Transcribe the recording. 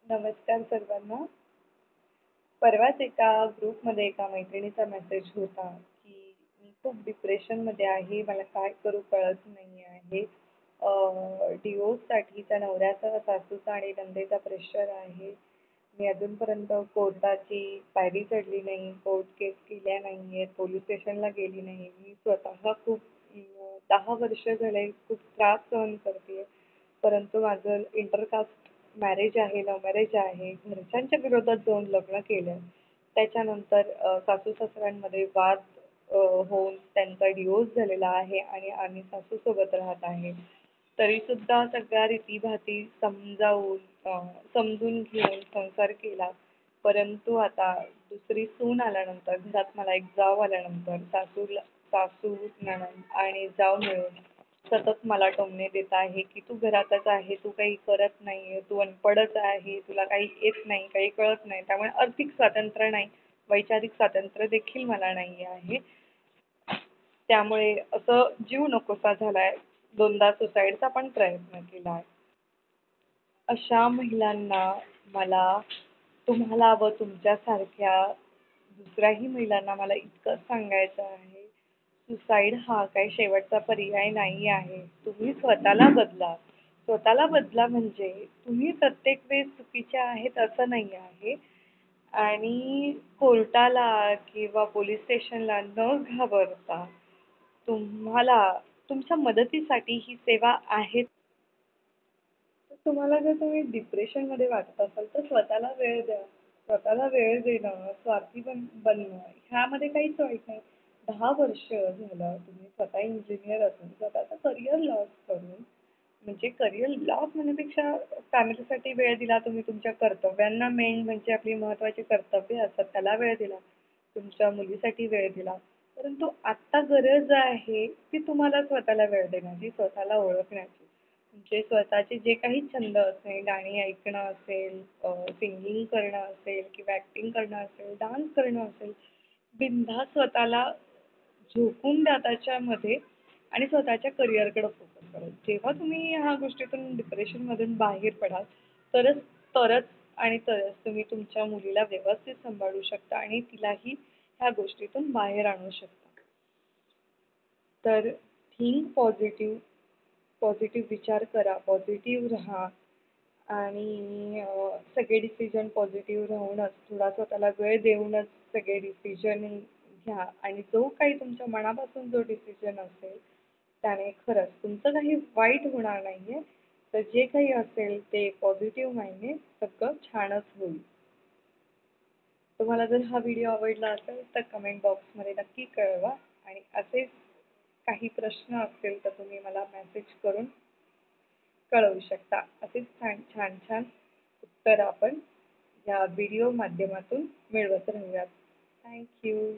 नमस्कार सर्वांना. परवाच एका ग्रुपमध्ये एका मैत्रिणीचा मेसेज होता, की मी खूप डिप्रेशनमध्ये आहे. मला काय करू कळत नाही आहे. डिव्होर्ससाठी त्या नवऱ्याचा, सासूचा आणि नणंदेचा प्रेशर आहे. मी अजूनपर्यंत कोर्टाची पायरी चढली नाही. कोर्ट केस केल्या नाहीयेत. पोलिस स्टेशनला गेली नाही. मी स्वतः खूप 10 वर्ष झाले खूप त्रास सहन करतेय. परंतु माझं इंटरकास्ट मॅरेज आहे, लव्ह मॅरेज आहे. घरच्यांच्या विरोधात जाऊन लग्न केलं. त्याच्यानंतर सासू-सासऱ्यांमध्ये वाद होऊन त्यांचा डिव्होर्स झालेला आहे आणि आम्ही सासूसोबत राहत आहे. तरीसुद्धा सगळ्या रीती-भाती समजून घेऊन संसार केला. परंतु आता दुसरी सून आल्यानंतर, घरात मला एक जाव आल्यानंतर सासू, नणंद आणि जाव मिळून सतत मला टोमणे देत आहे, की "तू घरातच आहे, तू काही करत नाहीये, तू अनपढच आहे, तुला काही येत नाही, काही कळत नाही." त्यामुळे आर्थिक स्वातंत्र्य नाही, वैचारिक स्वातंत्र्य देखील मला नाही आहे. त्यामुळे असं जीव नकोसा झालाय. 2दा सुसाईडचा पण प्रयत्न केलाय. अशा महिलांना मला तुम्हाला व तुमच्यासारख्या दुसऱ्याही महिलांना मला इतकंच सांगायचं आहे, सुसाईड हा काही शेवटचा पर्याय नाही आहे. तुम्ही स्वतःला बदला. स्वतःला बदला म्हणजे तुम्ही प्रत्येक वेळेस चुकीचे आहेत असं नाही आहे. आणि कोर्टाला किंवा पोलिस स्टेशनला न घाबरता तुम्हाला तुमच्या मदतीसाठी ही सेवा आहे. तर तुम्हाला जर तुम्ही डिप्रेशनमध्ये वाटत असाल तर स्वतःला वेळ द्या. स्वतःला वेळ देणं, स्वार्थी बनणं ह्यामध्ये काहीच वाईट नाही. 10 वर्ष झालं तुम्ही स्वतः इंजिनिअर असून स्वतःचं करिअर लॉस करून म्हणजे करिअर लॉस म्हणण्यापेक्षा फॅमिलीसाठी वेळ दिला तुम्ही तुमच्या कर्तव्यांना मेन म्हणजे आपली महत्त्वाची कर्तव्य असतात त्याला वेळ दिला. तुमच्या मुलीसाठी वेळ दिला. परंतु आत्ता गरज आहे ती तुम्हाला स्वतःला वेळ देण्याची, स्वतःला ओळखण्याची. म्हणजे स्वतःचे जे काही छंद असेल, गाणी ऐकणं असेल, सिंगिंग करणं असेल किंवा ॲक्टिंग करणं असेल, डान्स करणं असेल, बिनधास्त स्वतःला झोकून द्या त्याच्यामध्ये आणि स्वतःच्या करिअरकडे फोकस करा. जेव्हा तुम्ही ह्या गोष्टीतून डिप्रेशनमधून बाहेर पडाल, तरच तरच आणि तरच तुम्ही तुमच्या मुलीला व्यवस्थित सांभाळू शकता आणि तिलाही ह्या गोष्टीतून बाहेर आणू शकता. तर थिंक पॉझिटिव्ह, पॉझिटिव्ह विचार करा, पॉझिटिव्ह राहा आणि सगळे डिसिजन पॉझिटिव्ह राहूनच, थोडा स्वतःला वेळ देऊनच सगळे डिसिजन घ्या आणि जो काही तुमच्या मनापासून जो डिसिजन असेल, त्याने खरंच तुमचं काही वाईट होणार नाहीये. तर जे काही असेल ते पॉझिटिव्ह माइंडने सगळं छानच होईल. तुम्हाला जर हा व्हिडिओ आवडला असेल तर कमेंट बॉक्समध्ये नक्की कळवा आणि असेच काही प्रश्न असतील तर तुम्ही मला मेसेज करून कळवू शकता. असेच छान छान छान उत्तर आपण या व्हिडिओ माध्यमातून मिळवत राहूयात. Thank you.